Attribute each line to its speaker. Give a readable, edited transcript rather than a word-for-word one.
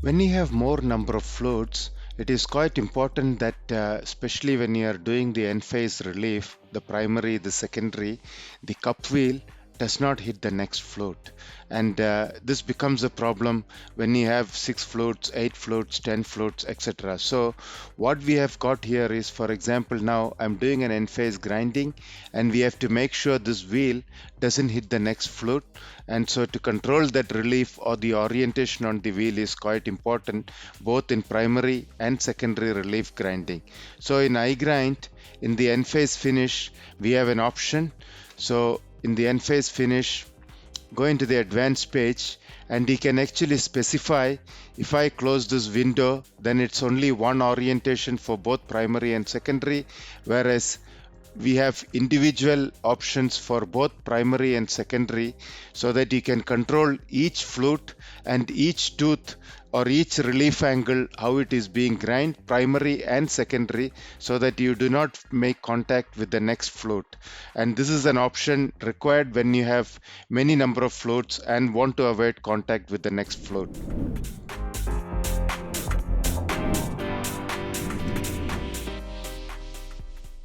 Speaker 1: When you have more number of floats, it is quite important that especially when you are doing the end phase relief, the primary, the secondary, the cup wheel does not hit the next float. And this becomes a problem when you have 6 floats, 8 floats, 10 floats, etc. So what we have got here is, for example, now I'm doing an end phase grinding and we have to make sure this wheel doesn't hit the next float. And so to control that relief or the orientation on the wheel is quite important both in primary and secondary relief grinding. So in iGrind, in the end phase finish, we have an option. So in the end phase finish, go into the advanced page and you can actually specify, if I close this window, then it's only one orientation for both primary and secondary, whereas we have individual options for both primary and secondary, so that you can control each flute and each tooth or each relief angle, how it is being grind, primary and secondary, so that you do not make contact with the next flute. And this is an option required when you have many number of flutes and want to avoid contact with the next flute.